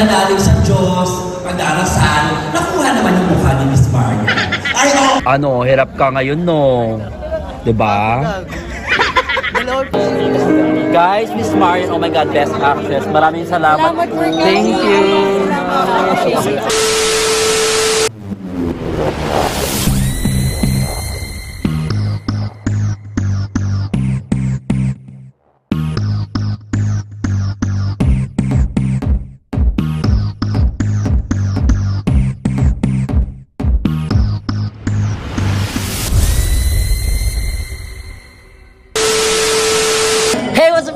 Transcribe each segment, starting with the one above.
pananalig sa Diyos, pag-arasal, nakuha naman yung mukha ni Miss Marian. Ay, oh. Ano, hirap ka ngayon, no? Diba? Guys, Miss Marian, oh my God, Best Actress. Maraming salamat. Thank you.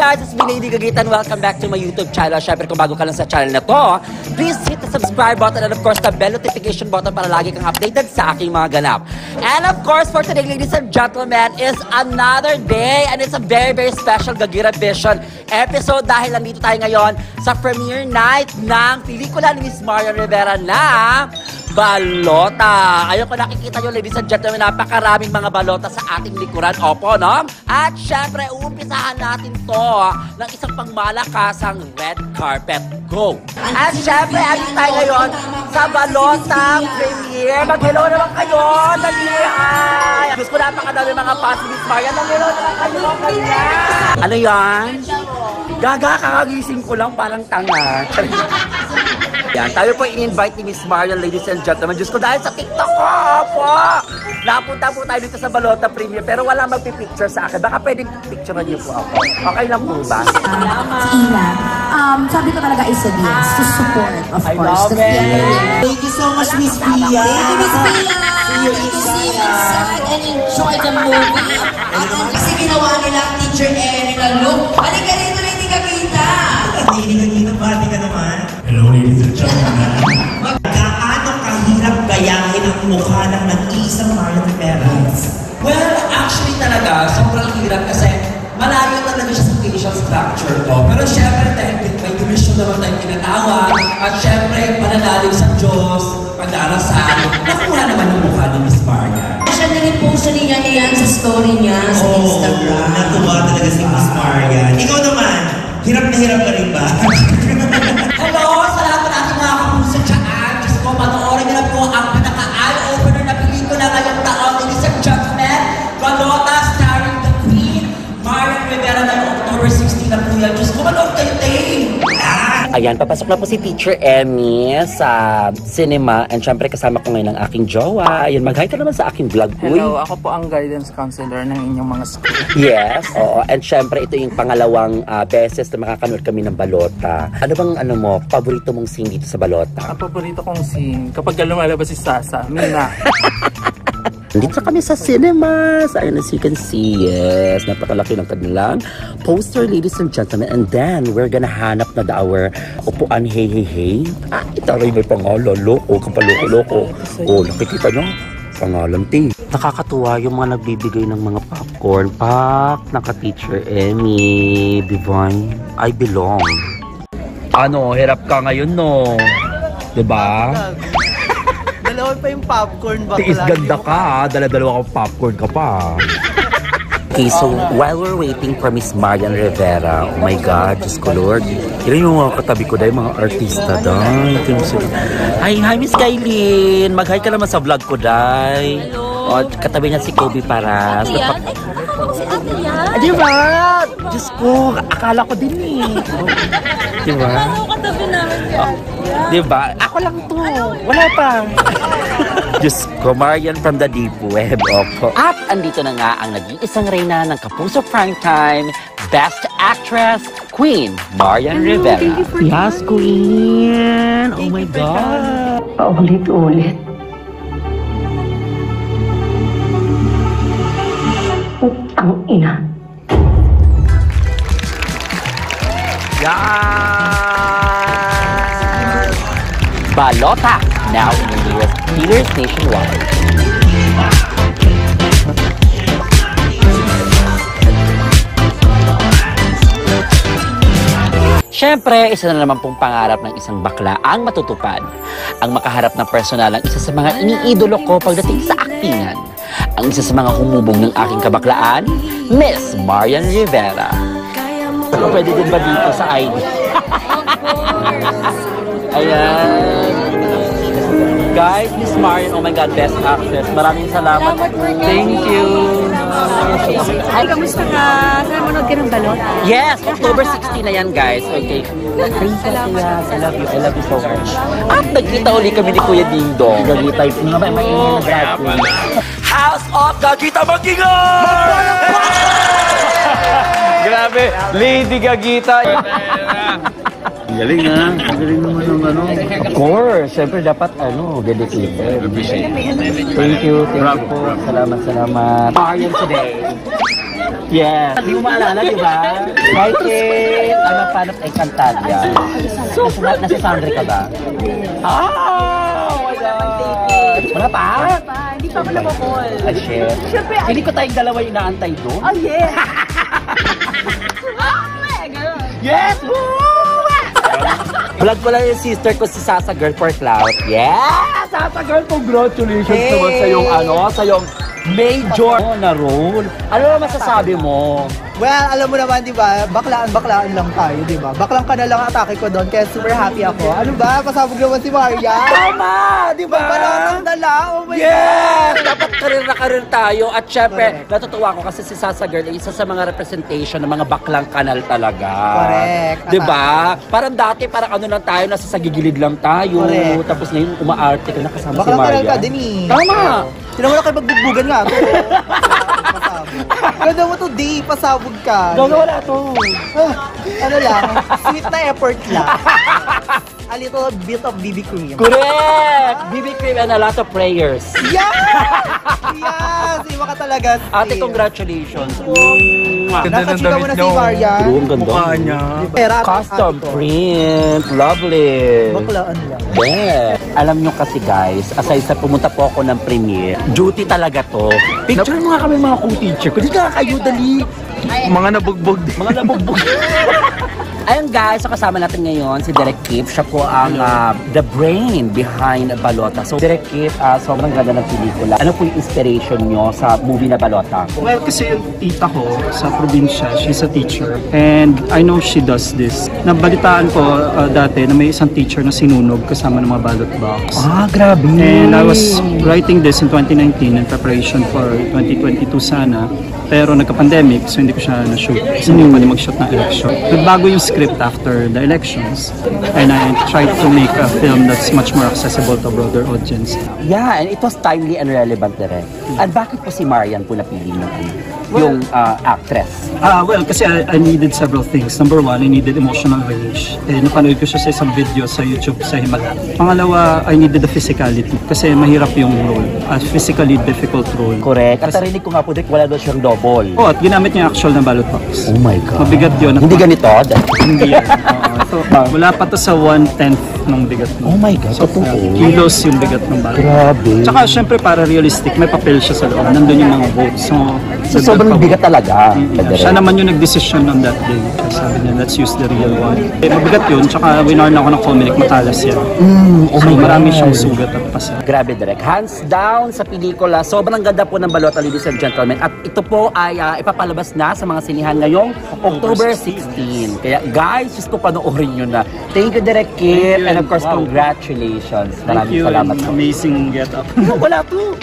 Guys, it's me, Lady Gagitan. Welcome back to my YouTube channel. Syempre, kung bago ka lang sa channel na to, please hit the subscribe button and of course, the bell notification button para lagi kang updated sa aking mga ganap. And of course, for today, ladies and gentlemen, is another day and it's a very, very special Gagira Vision episode dahil nandito tayo ngayon sa premiere night ng pelikula ni Miss Marian Rivera na Balota. Ayun ko nakikita nyo, ladies and gentlemen, napakaraming mga balota sa ating likuran. Opo, no? At syempre, uumpisahan natin to ng isang pangmalakasang red carpet. Go! At syempre, andito tayo ngayon sa Balota premiere. Mag-hello naman kayo! Dali! Ay! Gusto ko napakadami mga fans ni Miss Marian. Mag-hello naman kayo! Ano yan? Gaga, kakagising ko lang parang tanga. Yan, tayo po in-invite ni Miss Marian, ladies and gentlemen. Diyos ko, dahil sa TikTok ko po! Napunta po tayo dito sa Balota premiere, pero wala magpipicture sa akin. Baka pwedeng picturean niyo po ako. Okay lang po ba? Ina, sabi ko talaga is a yes to support, of I course. love it! Thank you so much, Miss Pia! Thank you, Miss Pia! See you inside and enjoy the movie. Kasi ginawa nila ang Teacher Amy na look. Halika rito na hindi ka kita! Hindi ka kita, pati ka naman. Hello, ladies and gentlemen. Gaano kahirap gayahin ang mukha ng nag-iisang Marian Rivera? Well, actually talaga, sobrang hirap kasi malayo talaga siya sa facial structure ko. Pero syempre, dahil may division naman tayong tinatawag, at syempre, pananalig sa Diyos, pag-arasal, nakuha naman yung mukha ni Miss Marian. Siya nag-post niya yan sa story niya sa Instagram. Natuwa talaga si Miss Marian. Ikaw naman, hirap na hirap ka rin ba? Hello, sa lahat ng ating mga kapuso dyan. Diyos ko, panoorin niyo na po ang pinaka-eye-opener na pelikula ngayong taon, ladies and gentlemen. Balota, starring the Queen, Marian Rivera na October 16 na po yan. Diyos ko, manood kayo, Dave! Ayan, papasok na po si Teacher Emmy sa cinema and syempre kasama ko ngayon ang aking jowa. Ayan, mag-hi ka naman sa aking vlog. Hello, ako po ang guidance counselor ng inyong mga school. Yes, oo. And syempre ito yung pangalawang beses na makakanood kami ng Balota. Ano bang paborito mong scene dito sa Balota? Ang paborito kong scene, kapag lumalabas si Sasa, Mina. Dito kami sa cinemas. Ayun, as you can see, yes, napakalaki ng kanilang poster, ladies and gentlemen. And then, we're gonna hanap na our upuan, hey, hey, hey. Ah, itaray may pangalan, loko, kapaloko-loko. Oh, nakikita nyo? Pangalan, ting. Nakakatuwa yung mga nagbibigay ng mga popcorn. Pak, naka-Teacher Emmy, Divine, I belong. Ano, hirap ka ngayon, no? Diba? Dalawa pa yung popcorn ba? Tiis ganda ka, dala-dalawa kang popcorn ka pa. Okay, so while we're waiting for Miss Marian Rivera, oh my God, Diyos ko Lord. Yun yung mga katabi ko dahil, mga artista dahil. Hi, Miss Kailin. Mag-hi ka naman sa vlog ko dahil. O, katabi niya si Kobe Paras. Si Ate yan? Diba? Diyos ko, akala ko din eh. Diba? Ano katabi namin yan? Diba? Ako lang to. Wala pa. Diyos ko, Marian from the deep web. Opo. At andito na nga ang nag-iisang reyna ng Kapuso Primetime, Best Actress, Queen Marian Rivera. Yes, Queen! Oh my God! Paulit-ulit. Ang ina. Yes! Balota, now in the nearest theaters nationwide. Siyempre, isa na naman pong pangarap ng isang bakla ang matutupad. Ang makaharap ng personal ang isa sa mga iniidolo ko pagdating sa aktingan. Ang isa sa mga humubog ng aking kabaklaan, Miss Marian Rivera. Pwede din ba dito sa ID? Ayan. Guys, Miss Marian, oh my God, best actress. Maraming salamat. Thank you. Ay, kamusta ka? Sana manood ka ng balot? Yes, October 16 na yan, guys. Okay. Salamat. I love you. I love you so much. At nagkita ulit kami ni Kuya Ding Dong. Gagita yung mga maingay na drag queen. House of Gagita Magingay! Grabe, Lady Gagita. Galing ha. Galing naman ng ano. Of course, siyempre dapat dedicated. Thank you po. Salamat. Marian today. Yes. Hindi mo maalala, di ba? Right kid, I'm a fan of Encantadia. Nasa Sandre ka ba? Oh my God! Wala pa? Hindi pa ako nabukol. Ay, shit. Siyempre, Hindi ko tayong dalawa yung inaantay doon. oh yeah! Yes! Vlog ko lang yung sister ko si Sasa Girl for Clout. Yes! Sasa Girl, congratulations naman sa yung major na role. Ano naman masasabi mo? Well, alam mo naman, di ba, baklaan lang tayo, di ba? Baklang ka na lang atake ko doon, kaya super happy ako. Ano ba? Pasabog naman si Maria. Tama! Di ba? Parang dala, oh my Yes! Dapat karir na karir tayo. At syempre, natutuwa ko kasi si Sasa Girl ay isa sa mga representation ng mga baklang kanal talaga. Correct. Di ba? Parang dati, parang ano lang tayo, nasa sagigilid lang tayo. Correct. Tapos ngayon, umaarte ka na kasama si Baklang Maria. kanal ka din eh. Tama! Sino mo na kayo magbugbugan nga ako. Ganda mo to, di, pasabog ka. Wala to. Ano lang, sweet na effort lang. A little bit of BB cream. Correct! BB cream and a lot of prayers. Yes! Yes! Iba ka talaga. Ate, congratulations. Nakachika mo na si Maria. Ang ganda. Mukha niya. Pera, Custom ate ko. print. Lovely. Baklaan lang. Yeah. Alam nyo kasi guys, aside sa pumunta po ako ng premiere, duty talaga to. Picture mo nga kami mga co-teacher ko. Di ka kayo, dali. Mga nabugbog. Mga nabugbog. Ayun guys, so kasama natin ngayon si Direk Kip. Siya po ang the brain behind Balota. So Direk Kip, sobrang ganda ng pelikula. Ano po yung inspiration nyo sa movie na Balota? Well, kasi yung tita ko sa probinsya, she's a teacher. And I know she does this. Nabalitaan ko dati na may isang teacher na sinunog kasama ng mga ballot box. Grabe. And I was writing this in 2019 in preparation for 2022 sana. Pero nagka-pandemic, so hindi ko siya na-shoot. Kasi hindi ko pwede mag-shoot ng election. Nagbago yung script after the elections. And I tried to make a film that's much more accessible to a broader audience. Yeah, and it was timely and relevant direct. At bakit po si Marian po napili ng yung actress? Well, kasi I needed several things. Number one, I needed emotional range. Napanood ko siya sa isang video sa YouTube sa Himala. Pangalawa, I needed the physicality. Kasi mahirap yung role. A physically difficult role. Correct. At narinig ko nga po, wala daw siyang double. Oh, at ginamit niya actual na ballot box. Oh my God. Mabigat yun. Hindi ganito? Hindi yan. So, wala pa to sa 1/10 ng bigat mo. Oh my God. So, kilos yung bigat ng ballot. Grabe. Tsaka, syempre, para realistic, may papel siya sa loob. Nandun yung mga votes. So sobrang bigat talaga. Siya naman yung nag-decision on that day. Sabi niya, let's use the real one. Mabigat yun, tsaka winarn ako ng Comelec, matalas yan. So marami siyang sugat at pasa. Grabe direct. Hands down sa pelikula. Sobrang ganda po ng Balota, ladies and gentlemen. At ito po ay ipapalabas na sa mga sinihan ngayong October 16. Kaya guys, just ko panoorin nyo na. Thank you Direk Kip. And of course, congratulations. Maraming salamat po. Amazing get up. Wala po.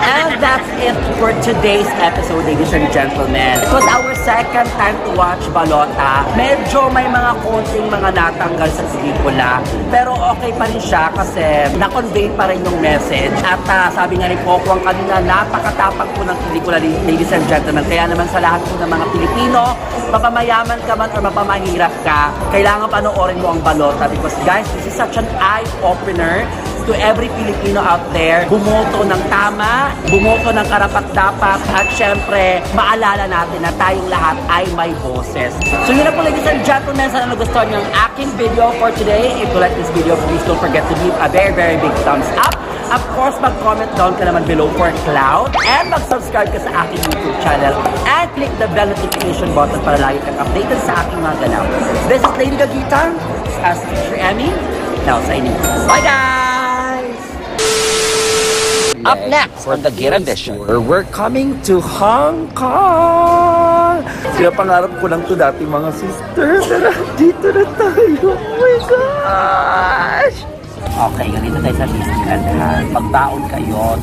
And that's it for today's episode, ladies and gentlemen. It was our second time to watch Balota. Medyo may mga konting mga natanggal sa pelikula. Pero okay pa rin siya kasi na-convey pa rin yung message. At sabi nga ni Pokwang kanina, napakatapang po ng pelikula, ladies and gentlemen. Kaya naman sa lahat po ng mga Pilipino, mapamayaman ka man or mapamahirap ka, kailangan panoorin mo ang Balota because guys, this is such an eye-opener to every Filipino out there. Bumoto ng tama, bumoto ng karapat-dapat, at syempre, maalala natin na tayong lahat ay may boses. So yun na po, ladies and gentlemen, sana nagustuhan niyo ang aking video for today. If you like this video, please don't forget to give a very, very big thumbs up. Of course, mag-comment down ka naman below for Cloud, and mag-subscribe ka sa aking YouTube channel, and click the bell notification button para lagi kang updated sa aking mga ganaw. This is Lady Gagita, as Teacher Emmy, now signing off. Bye guys! Up next on the Gate Edition, we're coming to Hong Kong. Pinapangarap ko lang to dati mga sister, pero dito na tayo. Oh my gosh! Okay, ganito tayo sa Disneyland ha. Pagbaon kayo,